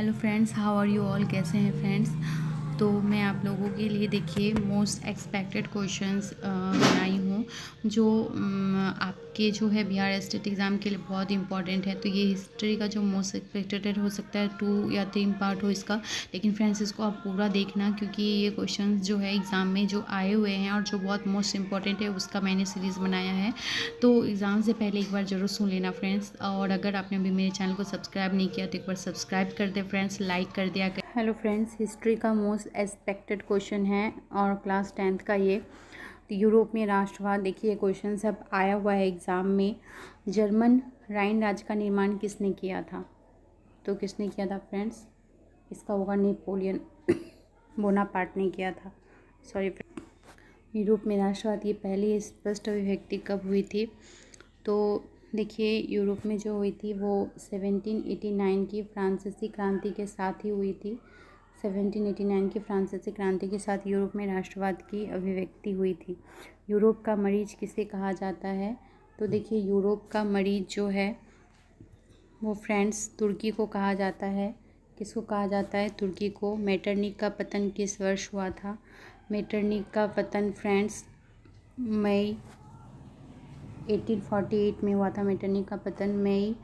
Hello friends, how are you all. कैसे हैं friends. तो मैं आप लोगों के लिए देखिए मोस्ट एक्सपेक्टेड क्वेश्चंस बनाई हूँ जो आपके जो है बिहार स्टेट एग्ज़ाम के लिए बहुत इंपॉर्टेंट है। तो ये हिस्ट्री का जो मोस्ट एक्सपेक्टेड हो सकता है 2 या 3 पार्ट हो इसका, लेकिन फ्रेंड्स इसको आप पूरा देखना क्योंकि ये क्वेश्चंस जो है एग्ज़ाम में जो आए हुए हैं और जो बहुत मोस्ट इंपॉर्टेंट है उसका मैंने सीरीज़ बनाया है। तो एग्ज़ाम से पहले एक बार ज़रूर सुन लेना फ्रेंड्स। और अगर आपने अभी मेरे चैनल को सब्सक्राइब नहीं किया तो एक बार सब्सक्राइब कर दे फ्रेंड्स, लाइक कर दिया। हेलो फ्रेंड्स, हिस्ट्री का मोस्ट एक्सपेक्टेड क्वेश्चन है और क्लास 10th का ये। तो यूरोप में राष्ट्रवाद, देखिए क्वेश्चन सब आया हुआ है एग्ज़ाम में। जर्मन राइन राज्य का निर्माण किसने किया था? तो किसने किया था फ्रेंड्स? इसका होगा नेपोलियन बोनापार्ट ने किया था। सॉरी। यूरोप में राष्ट्रवाद की पहली स्पष्ट अभिव्यक्ति कब हुई थी? तो देखिए यूरोप में जो हुई थी वो 1789 की फ्रांसीसी क्रांति के साथ ही हुई थी। 1789 की फ्रांसीसी क्रांति के साथ यूरोप में राष्ट्रवाद की अभिव्यक्ति हुई थी। यूरोप का मरीज किसे कहा जाता है? तो देखिए यूरोप का मरीज जो है वो फ्रेंड्स तुर्की को कहा जाता है। किसको कहा जाता है? तुर्की को। मेटरनिख का पतन किस वर्ष हुआ था? मेटरनिख का पतन फ्रेंड्स मई 1848 में हुआ था। मेटरनिख का पतन मई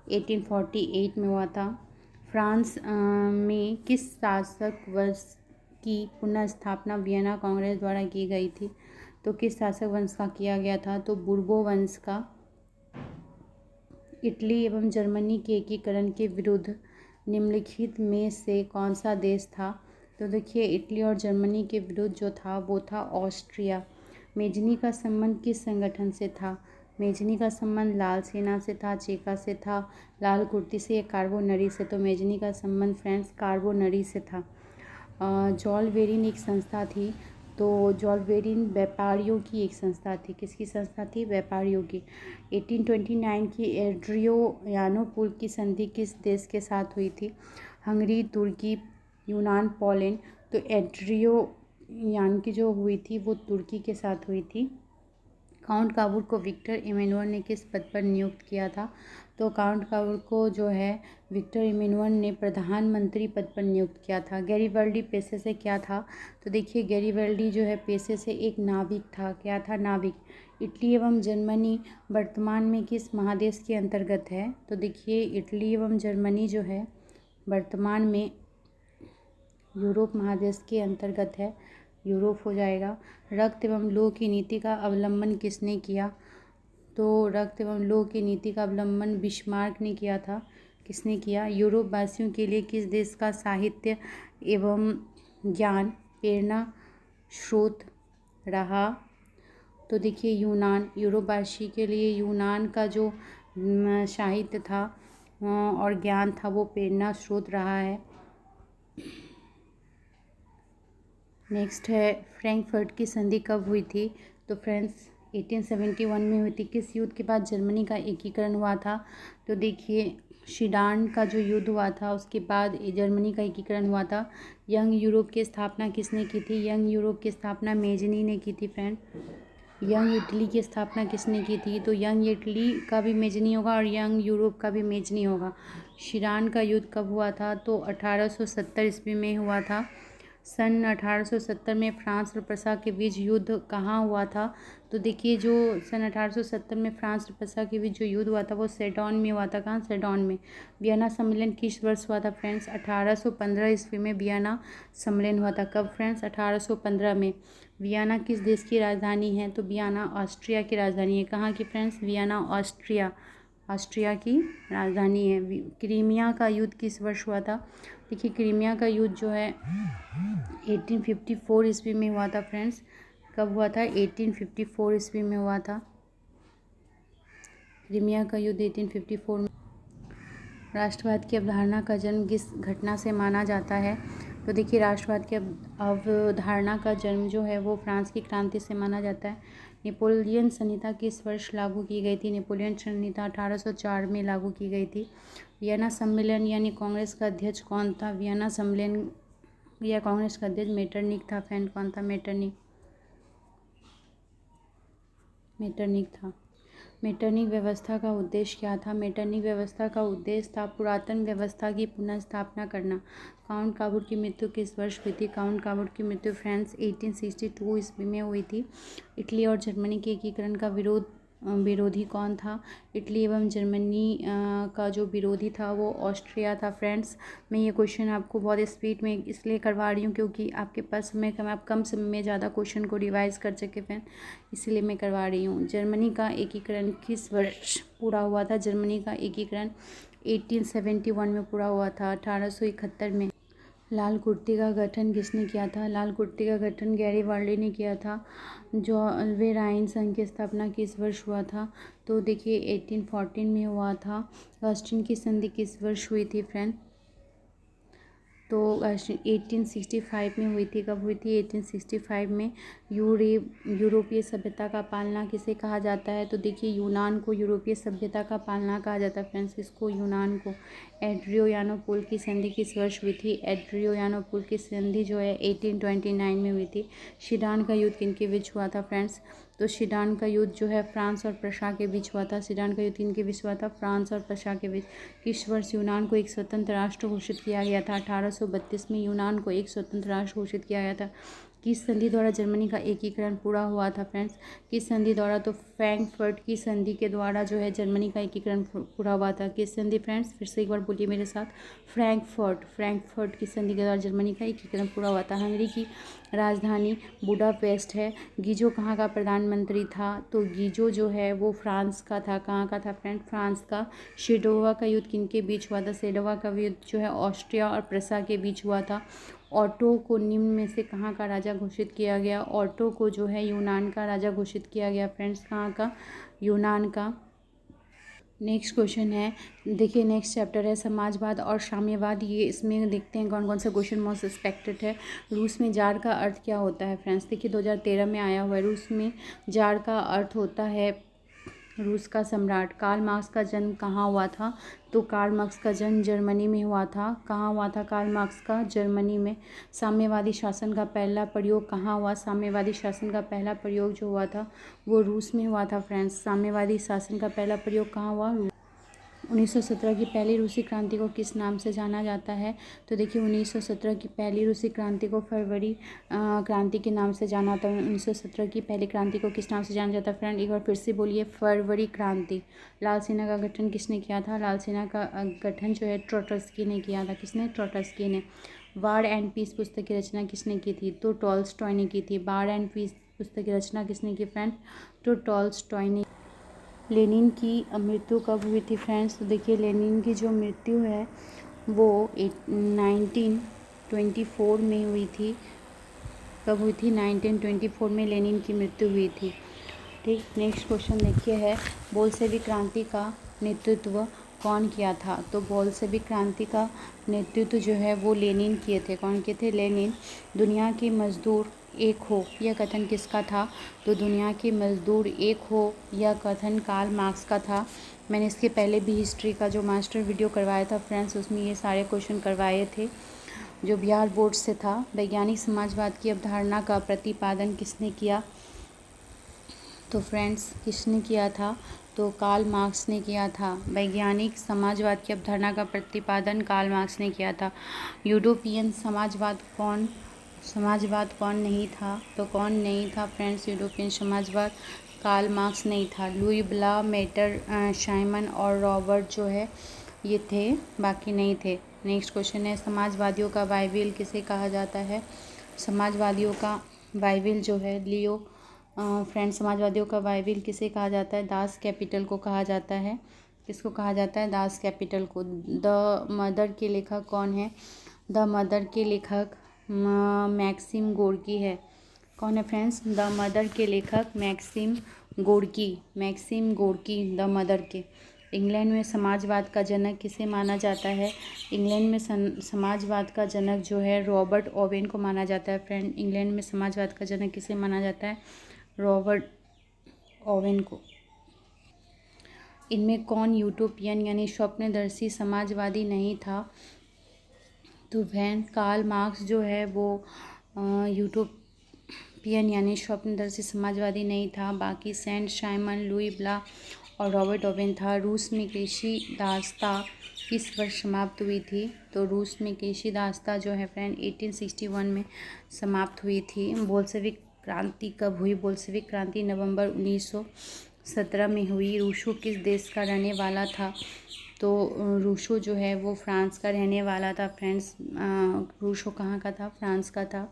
1848 में हुआ था। फ्रांस में किस शासक वंश की पुनः स्थापना वियना कांग्रेस द्वारा की गई थी? तो किस शासक वंश का किया गया था? तो बुर्बो वंश का। इटली एवं जर्मनी के एकीकरण के विरुद्ध निम्नलिखित में से कौन सा देश था? तो देखिए इटली और जर्मनी के विरुद्ध जो था वो था ऑस्ट्रिया। मेजनी का संबंध किस संगठन से था? मेजनी का संबंध लाल सेना से था, चेका से था, लाल कुर्ती से या कार्बोनरी से? तो मेजनी का संबंध फ्रेंड्स कार्बोनरी से था। जॉलबेरिन एक संस्था थी। तो जॉलबेरिन व्यापारियों की एक संस्था थी। किसकी संस्था थी? व्यापारियों की। 1829 की एड्रियानोपुल की संधि किस देश के साथ हुई थी? हंगरी, तुर्की, यूनान, पोलैंड। तो एड्रियान की जो हुई थी वो तुर्की के साथ हुई थी। काउंट काबूल को विक्टर इमैनुअल ने किस पद पर नियुक्त किया था? तो काउंट काबूल को जो है विक्टर इमैनुअल ने प्रधानमंत्री पद पर नियुक्त किया था। गैरिबल्डी पेशे से क्या था? तो देखिए गैरिबल्डी जो है पेशे से एक नाविक था। क्या था? नाविक। इटली एवं जर्मनी वर्तमान में किस महादेश के अंतर्गत है? तो देखिए इटली एवं जर्मनी जो है वर्तमान में यूरोप महादेश के अंतर्गत है। यूरोप हो जाएगा। रक्त एवं लौह की नीति का अवलंबन किसने किया? तो रक्त एवं लौह की नीति का अवलंबन बिस्मार्क ने किया था। किसने किया? यूरोप वासियों के लिए किस देश का साहित्य एवं ज्ञान प्रेरणा स्रोत रहा? तो देखिए यूनान। यूरोपवासी के लिए यूनान का जो साहित्य था और ज्ञान था वो प्रेरणा स्रोत रहा है। नेक्स्ट है फ्रैंकफर्ट की संधि कब हुई थी? तो फ्रेंड्स 1871 में हुई थी। किस युद्ध के बाद जर्मनी का एकीकरण हुआ था? तो देखिए सीडान का जो युद्ध हुआ था उसके बाद जर्मनी का एकीकरण हुआ था। यंग यूरोप की स्थापना किसने की थी? यंग यूरोप की स्थापना मेजनी ने की थी फ्रेंड। यंग इटली की स्थापना किसने की थी? तो यंग इटली का भी मेजनी होगा और यंग यूरोप का भी मेजनी होगा। सीडान का युद्ध कब हुआ था? तो 1870 ईस्वी में हुआ था। सन 1870 में फ्रांस और प्रसा के बीच युद्ध कहाँ हुआ था? तो देखिए जो सन 1870 में फ्रांस और प्रसा के बीच जो युद्ध हुआ था वो सेडॉन में हुआ था। कहाँ? सेडॉन में। वियना सम्मेलन किस वर्ष हुआ था फ्रेंड्स? 1815 ईस्वी में वियना सम्मेलन हुआ था। कब फ्रेंड्स? 1815 में। वियना किस देश की राजधानी है? तो वियना ऑस्ट्रिया की राजधानी है। कहाँ की फ्रेंड्स? वियना ऑस्ट्रिया ऑस्ट्रिया की राजधानी है। क्रीमिया का युद्ध किस वर्ष हुआ था? देखिए क्रीमिया का युद्ध जो है 1854 ईस्वी में हुआ था फ्रेंड्स। कब हुआ था? 1854 ईस्वी में हुआ था क्रीमिया का युद्ध 1854 में। राष्ट्रवाद की अवधारणा का जन्म किस घटना से माना जाता है? तो देखिए राष्ट्रवाद की अवधारणा का जन्म जो है वो फ्रांस की क्रांति से माना जाता है। नेपोलियन संहिता किस वर्ष लागू की गई थी? नेपोलियन संहिता 1804 में लागू की गई थी। वियना सम्मेलन यानी कांग्रेस का अध्यक्ष कौन था? वियना सम्मेलन या कांग्रेस का अध्यक्ष मेटरनिख था फ्रेंड। कौन था? मेटरनिख था। मेटरनिक व्यवस्था का उद्देश्य क्या था? मेटरनिक व्यवस्था का उद्देश्य था पुरातन व्यवस्था की पुनर्स्थापना करना। काउंट काबूट की मृत्यु किस वर्ष हुई थी? काउंट काबूट की मृत्यु फ्रांस 1862 ईस्वी में हुई थी। इटली और जर्मनी के एकीकरण का विरोधी कौन था? इटली एवं जर्मनी का जो विरोधी था वो ऑस्ट्रिया था। फ्रेंड्स, मैं ये क्वेश्चन आपको बहुत स्पीड में इसलिए करवा रही हूँ क्योंकि आपके पास समय कम, आप कम समय में ज़्यादा क्वेश्चन को रिवाइज कर सके फ्रेंड, इसलिए मैं करवा रही हूँ। जर्मनी का एकीकरण किस वर्ष पूरा हुआ था? जर्मनी का एकीकरण 1871 में पूरा हुआ था, 1871 में। लाल कुर्ती का गठन किसने किया था? लाल कुर्ती का गठन गैरिबाल्डी ने किया था। जो अल्वेराइन संघ की स्थापना किस वर्ष हुआ था? तो देखिए 1814 में हुआ था। ऑस्टिन की संधि किस वर्ष हुई थी फ्रेंड? तो 1865 में हुई थी। कब हुई थी? 1865 में। यूरोपीय सभ्यता का पालना किसे कहा जाता है? तो देखिए यूनान को यूरोपीय सभ्यता का पालना कहा जाता है फ्रेंड्स। किसको? यूनान को। एड्रियानोपुल की संधि किस वर्ष हुई थी? एड्रियानोपुल की संधि जो है 1829 में हुई थी। सीडान का युद्ध किनके बीच हुआ था फ्रेंड्स? तो सीडान का युद्ध जो है फ्रांस और प्रशा के बीच हुआ था। सीडान का युद्ध किनके बीच हुआ था? फ्रांस और प्रशा के बीच। किस वर्ष यूनान को एक स्वतंत्र राष्ट्र घोषित किया गया था? 1832 में यूनान को एक स्वतंत्र राष्ट्र घोषित किया गया था। किस संधि द्वारा जर्मनी का एकीकरण पूरा हुआ था फ्रेंड्स? किस संधि द्वारा? तो फ्रैंकफर्ट की संधि के द्वारा जो है जर्मनी का एकीकरण पूरा हुआ था। किस संधि फ्रेंड्स? फिर से एक बार बोलिए मेरे साथ। फ्रैंकफर्ट की संधि के द्वारा जर्मनी का एकीकरण पूरा हुआ था। हंगरी की राजधानी बुडापेस्ट है। गीजो कहाँ का प्रधानमंत्री था? तो गीजो जो है वो फ्रांस का था। कहाँ का था फ्रेंड? फ्रांस का। शेडोवा का युद्ध किनके बीच हुआ था? शेडोवा का युद्ध जो है ऑस्ट्रिया और प्रसा के बीच हुआ था। ऑटो को निम्न में से कहाँ का राजा घोषित किया गया? ऑटो को जो है यूनान का राजा घोषित किया गया फ्रेंड्स। कहाँ का? यूनान का। नेक्स्ट क्वेश्चन है, देखिए नेक्स्ट चैप्टर है समाजवाद और साम्यवाद। ये इसमें देखते हैं कौन कौन सा क्वेश्चन मोस्ट एक्सपेक्टेड है। रूस में जार का अर्थ क्या होता है फ्रेंड्स? देखिए 2013 में आया हुआ है। रूस में जार का अर्थ होता है रूस का सम्राट। कार्ल मार्क्स का जन्म कहाँ हुआ था? तो कार्ल मार्क्स का जन्म जर्मनी में हुआ था। कहाँ हुआ था कार्ल मार्क्स का? जर्मनी में। साम्यवादी शासन का पहला प्रयोग कहाँ हुआ? साम्यवादी शासन का पहला प्रयोग जो हुआ था वो रूस में हुआ था फ्रेंड्स। साम्यवादी शासन का पहला प्रयोग कहाँ हुआ? 1917 की पहली रूसी क्रांति को किस नाम से जाना जाता है? तो देखिए 1917 की पहली रूसी क्रांति को फरवरी क्रांति के नाम से जाना था। 1917 की पहली क्रांति को किस नाम से जाना जाता है फ्रेंड? एक बार फिर से बोलिए, फरवरी क्रांति। लाल सेना का गठन किसने किया था? लाल सेना का गठन जो है ट्रोट्स्की ने किया था। किसने? ट्रोट्स्की ने। वार एंड पीस पुस्तक की रचना किसने की थी? तो टॉल्स्टॉय ने की थी। वार एंड पीस पुस्तक की रचना किसने की फ्रेंड? तो टॉल्स्टॉय ने। लेनिन की मृत्यु कब हुई थी फ्रेंड्स? तो देखिए लेनिन की जो मृत्यु है वो 1924 में हुई थी। कब हुई थी? 1924 में लेनिन की मृत्यु हुई थी। ठीक, नेक्स्ट क्वेश्चन देखिए है, बोल्शेविक क्रांति का नेतृत्व कौन किया था? तो बोल्शेविक क्रांति का नेतृत्व जो है वो लेनिन किए थे। कौन किए थे? लेनिन। दुनिया के मजदूर एक हो, यह कथन किसका था? तो दुनिया के मजदूर एक हो यह कथन कार्ल मार्क्स का था। मैंने इसके पहले भी हिस्ट्री का जो मास्टर वीडियो करवाया था फ्रेंड्स, उसमें ये सारे क्वेश्चन करवाए थे जो बिहार बोर्ड से था। वैज्ञानिक समाजवाद की अवधारणा का प्रतिपादन किसने किया? तो फ्रेंड्स किसने किया था? तो कार्ल मार्क्स ने किया था। वैज्ञानिक समाजवाद की अवधारणा का प्रतिपादन कार्ल मार्क्स ने किया था। यूरोपियन समाजवाद कौन नहीं था? तो कौन नहीं था फ्रेंड्स? यूरोपियन समाजवाद कार्ल मार्क्स नहीं था। लुई ब्ला, मेटर, साइमन और रॉबर्ट जो है ये थे, बाकी नहीं थे। नेक्स्ट क्वेश्चन है, समाजवादियों का बाइबिल किसे कहा जाता है? समाजवादियों का बाइबिल जो है लियो फ्रेंड्स, समाजवादियों का बाइबिल किसे कहा जाता है? दास कैपिटल को कहा जाता है। किसको कहा जाता है? दास कैपिटल को। द मदर के लेखक कौन है? द मदर के लेखक मैक्सिम गोर्की है। कौन है फ्रेंड्स? द मदर के लेखक मैक्सिम गोर्की द मदर के। इंग्लैंड में समाजवाद का जनक किसे माना जाता है? इंग्लैंड में समाजवाद का जनक जो है रॉबर्ट ओवेन को माना जाता है फ्रेंड। इंग्लैंड में समाजवाद का जनक किसे माना जाता है? रॉबर्ट ओवेन को। इनमें कौन यूटोपियन यानी स्वप्नदर्शी समाजवादी नहीं था? तो वैन कार्ल मार्क्स जो है वो यूटोपियन यानी स्वप्नदर्शी समाजवादी नहीं था। बाकी सेंट साइमन, लुई ब्ला और रॉबर्ट ओवेन था। रूस में कृषि दासता किस वर्ष समाप्त हुई थी? तो रूस में कृषि दासता जो है फ्रेंड 1861 में समाप्त हुई थी। बोल्शेविक क्रांति कब हुई? बोल्शेविक क्रांति नवंबर 1917 में हुई। रूसो किस देश का रहने वाला था? तो रूसो जो है वो फ्रांस का रहने वाला था फ्रेंड्स। रूसो कहाँ का था? फ्रांस का था।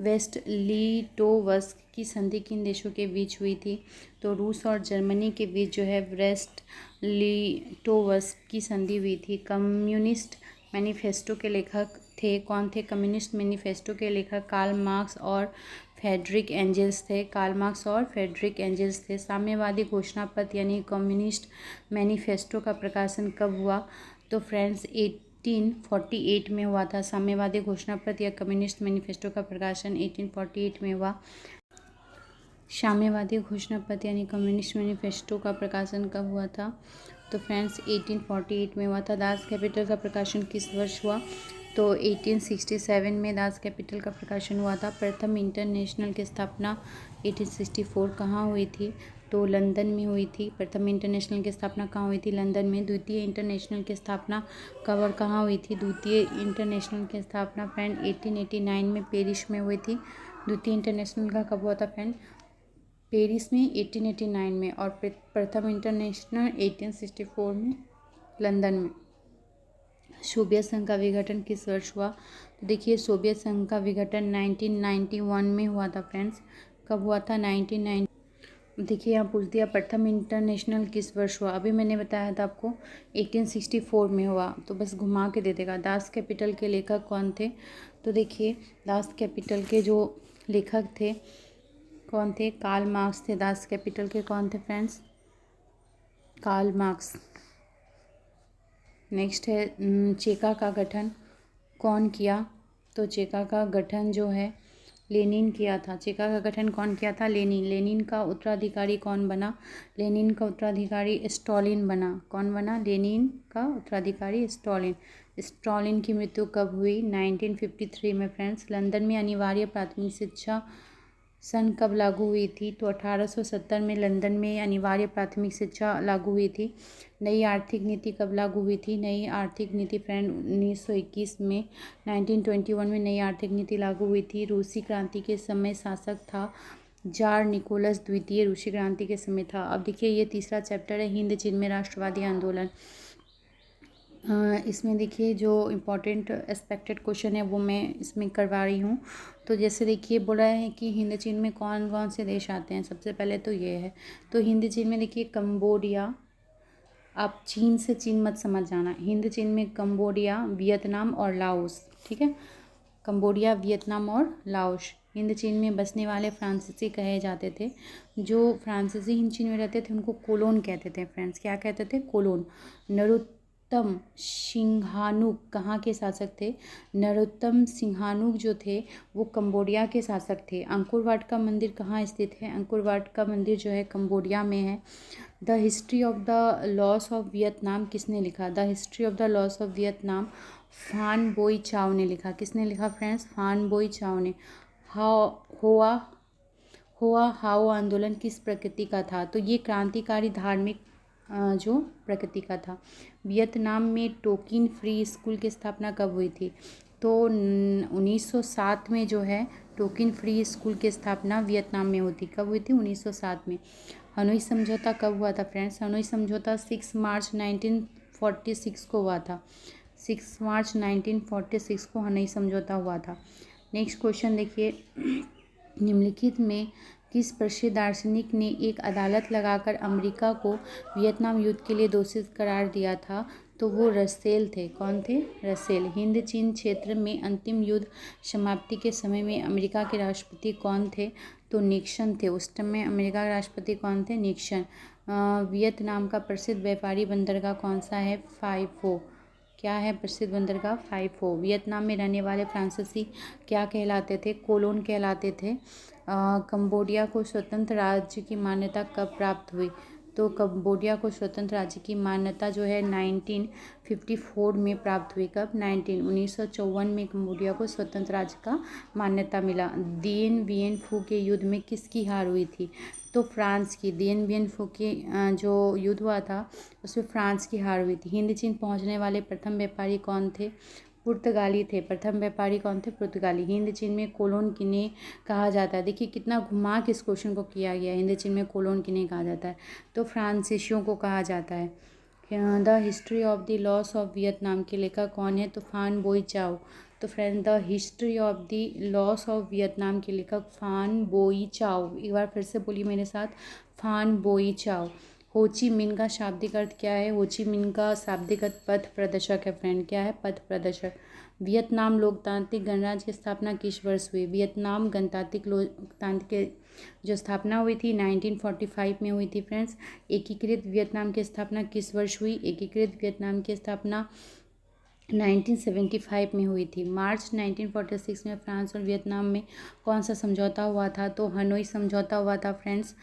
वेस्ट लिटोवस्क की संधि किन देशों के बीच हुई थी? तो रूस और जर्मनी के बीच जो है वेस्ट लिटोवस्क की संधि हुई थी। कम्युनिस्ट मैनिफेस्टो के लेखक थे कौन थे? कम्युनिस्ट मैनिफेस्टो के लेखक कार्ल मार्क्स और फ्रेडरिक एंजल्स थे। कार्ल मार्क्स और फ्रेडरिक एंजल्स थे। साम्यवादी घोषणा पत्र यानी कम्युनिस्ट मैनिफेस्टो का प्रकाशन कब हुआ? तो फ्रेंड्स 1848 में हुआ था। साम्यवादी घोषणा पत्र या कम्युनिस्ट मैनिफेस्टो का प्रकाशन 1848 में हुआ। साम्यवादी घोषणा पत्र यानी कम्युनिस्ट मैनिफेस्टो का प्रकाशन कब हुआ था? तो फ्रेंड्स 1848 में हुआ था। दास कैपिटल का प्रकाशन किस वर्ष हुआ? तो 1867 में दास कैपिटल का प्रकाशन हुआ था। प्रथम इंटरनेशनल की स्थापना 1864 कहाँ हुई थी? तो लंदन में हुई थी। प्रथम इंटरनेशनल की स्थापना कहाँ हुई थी? लंदन में। द्वितीय इंटरनेशनल की स्थापना कब और कहाँ हुई थी? द्वितीय इंटरनेशनल की स्थापना फ्रेंड 1889 में पेरिस में हुई थी। द्वितीय इंटरनेशनल का कब हुआ था फ्रेंड? पेरिस में 1889 में। और प्रथम इंटरनेशनल 1864 में लंदन में। सोवियत संघ का विघटन किस वर्ष हुआ? तो देखिए सोवियत संघ का विघटन 1991 में हुआ था फ्रेंड्स। कब हुआ था? 1990। देखिए यहाँ पूछ दिया प्रथम इंटरनेशनल किस वर्ष हुआ? अभी मैंने बताया था आपको 1864 में हुआ, तो बस घुमा के दे देगा। दास कैपिटल के लेखक कौन थे? तो देखिए दास कैपिटल के जो लेखक थे कौन थे? कार्ल मार्क्स थे। दास कैपिटल के कौन थे फ्रेंड्स? Karl Marx. नेक्स्ट है चेका का गठन कौन किया? तो चेका का गठन जो है लेनिन किया था। चेका का गठन कौन किया था? लेनिन। लेनिन का उत्तराधिकारी कौन बना? लेनिन का उत्तराधिकारी स्टॉलिन बना। कौन बना? लेनिन का उत्तराधिकारी स्टॉलिन। स्टॉलिन की मृत्यु कब हुई? 1953 में फ्रेंड्स। लंदन में अनिवार्य प्राथमिक शिक्षा सन कब लागू हुई थी? तो 1870 में लंदन में अनिवार्य प्राथमिक शिक्षा लागू हुई थी। नई आर्थिक नीति कब लागू हुई थी? नई आर्थिक नीति फ्रेंड 1921 में। 1921 में नई आर्थिक नीति लागू हुई थी। रूसी क्रांति के समय शासक था जार निकोलस द्वितीय। रूसी क्रांति के समय था। अब देखिए ये तीसरा चैप्टर है हिंद चीन में राष्ट्रवादी आंदोलन। इसमें देखिए जो इम्पोर्टेंट एक्सपेक्टेड क्वेश्चन है वो मैं इसमें करवा रही हूँ। तो जैसे देखिए बोला है कि हिंद चीन में कौन कौन से देश आते हैं। सबसे पहले तो ये है, तो हिंद चीन में देखिए कंबोडिया, आप चीन से चीन मत समझ जाना। हिंद चीन में कंबोडिया, वियतनाम और लाओस, ठीक है। कंबोडिया, वियतनाम और लाओस। हिंद चीन में बसने वाले फ्रांसीसी कहे जाते थे। जो फ्रांसीसी हिंद चीन में रहते थे उनको कोलोन कहते थे फ्रेंड्स। क्या कहते थे? कोलोन। नरोत्तम सिंहानुक कहाँ के शासक थे? नरोत्तम सिंहानुक जो थे वो कंबोडिया के शासक थे। अंकोर वाट का मंदिर कहाँ स्थित है? अंकोर वाट का मंदिर जो है कंबोडिया में है। The history of the loss of Vietnam किसने लिखा? The history of the loss of Vietnam फान बोई चाओ ने लिखा। किसने लिखा फ्रेंड्स? फान बोई चाओ ने। होआ होआ हाओ आंदोलन किस प्रकृति का था? तो ये क्रांतिकारी धार्मिक जो प्रकृति का था। वियतनाम में टोकिन फ्री स्कूल की स्थापना कब हुई थी? तो 1907 में जो है टोकिन फ्री स्कूल की स्थापना वियतनाम में होती। कब हुई थी? 1907 में। हनोई समझौता कब हुआ था फ्रेंड्स? हनोई समझौता 6 मार्च 1946 को हुआ था। 6 मार्च 1946 को हनोई समझौता हुआ था। नेक्स्ट क्वेश्चन देखिए, निम्नलिखित में किस प्रसिद्ध दार्शनिक ने एक अदालत लगाकर अमेरिका को वियतनाम युद्ध के लिए दोषी करार दिया था? तो वो रसेल थे। कौन थे? रसेल। हिंद चीन क्षेत्र में अंतिम युद्ध समाप्ति के समय में अमेरिका के राष्ट्रपति कौन थे? तो निक्सन थे। उस समय अमेरिका के राष्ट्रपति कौन थे? निक्सन। वियतनाम का प्रसिद्ध व्यापारी बंदरगाह कौन सा है? फाई फो। क्या है प्रसिद्ध बंदरगाह? फाई फो। वियतनाम में रहने वाले फ्रांसीसी क्या कहलाते थे? कोलोन कहलाते थे। कंबोडिया को स्वतंत्र राज्य की मान्यता कब प्राप्त हुई? तो कंबोडिया को स्वतंत्र राज्य की मान्यता जो है 1954 में प्राप्त हुई। कब? 1954 में कंबोडिया को स्वतंत्र राज्य का मान्यता मिला। दिएन वियन फू के युद्ध में किसकी हार हुई थी? तो फ्रांस की। दिएन वियन फू के जो युद्ध हुआ था उसमें फ्रांस की हार हुई थी। हिंद चीन पहुंचने वाले प्रथम व्यापारी कौन थे? पुर्तगाली थे। प्रथम व्यापारी कौन थे? पुर्तगाली। हिंद चीन में कोलोन किन्हें कहा जाता है? देखिए कितना घुमा के इस क्वेश्चन को किया गया। हिंद चीन में कोलोन किन्हें कहा जाता है? तो फ्रांसीसियों को कहा जाता है। The history of the loss of Vietnam के लेखक कौन है? तो फान बोई चाओ। तो friend the history of the loss of Vietnam के लेखक फान बोई चाओ। एक बार फिर से बोलिए मेरे साथ, फान बोई चाओ। होची मिन का शाब्दिक अर्थ क्या है? होची मिन का शाब्दिक अर्थ पथ प्रदर्शक है फ्रेंड। क्या है? पथ प्रदर्शक। वियतनाम लोकतांत्रिक गणराज्य की स्थापना किस वर्ष हुई? वियतनाम गणतांत्रिक लोकतंत्र के जो स्थापना हुई थी 1945 में हुई थी फ्रेंड्स। एकीकृत वियतनाम की स्थापना किस वर्ष हुई? एकीकृत वियतनाम की स्थापना 1975 में हुई थी। मार्च 1946 में फ्रांस और वियतनाम में कौन सा समझौता हुआ था? तो हनोई समझौता हुआ था फ्रेंड्स।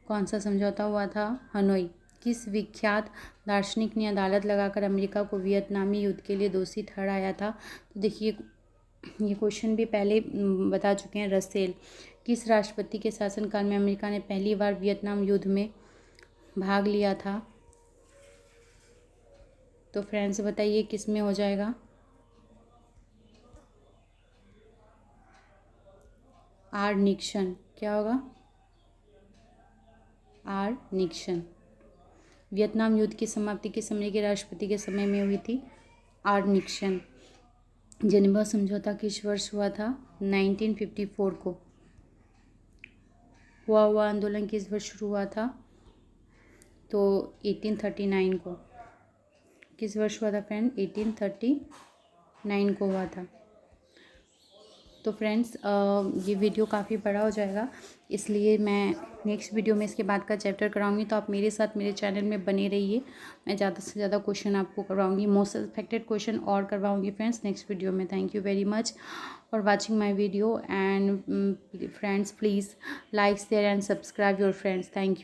कौन सा समझौता हुआ था? हनोई। किस विख्यात दार्शनिक ने अदालत लगाकर अमेरिका को वियतनामी युद्ध के लिए दोषी ठहराया था? तो देखिए ये क्वेश्चन भी पहले बता चुके हैं। रसेल। किस राष्ट्रपति के शासनकाल में अमेरिका ने पहली बार वियतनाम युद्ध में भाग लिया था? तो फ्रेंड्स बताइए किस में हो जाएगा? R Nixon. क्या होगा? Are Nixon. वियतनाम युद्ध की समाप्ति किस अमेरिकी राष्ट्रपति के समय में हुई थी? Are Nixon. जेनेवा समझौता किस वर्ष हुआ था? 1954 को। हुआ आंदोलन किस वर्ष शुरू हुआ था? तो 1839 को। किस वर्ष हुआ था फ्रेंड? 1839 को हुआ था। तो फ्रेंड्स ये वीडियो काफ़ी बड़ा हो जाएगा, इसलिए मैं नेक्स्ट वीडियो में इसके बाद का चैप्टर कराऊंगी। तो आप मेरे साथ मेरे चैनल में बने रहिए। मैं ज़्यादा से ज़्यादा क्वेश्चन आपको करवाऊंगी, मोस्ट एक्सपेक्टेड क्वेश्चन और करवाऊंगी फ्रेंड्स नेक्स्ट वीडियो में। Thank you very much for watching my video and friends please like share and subscribe your friends. Thank you.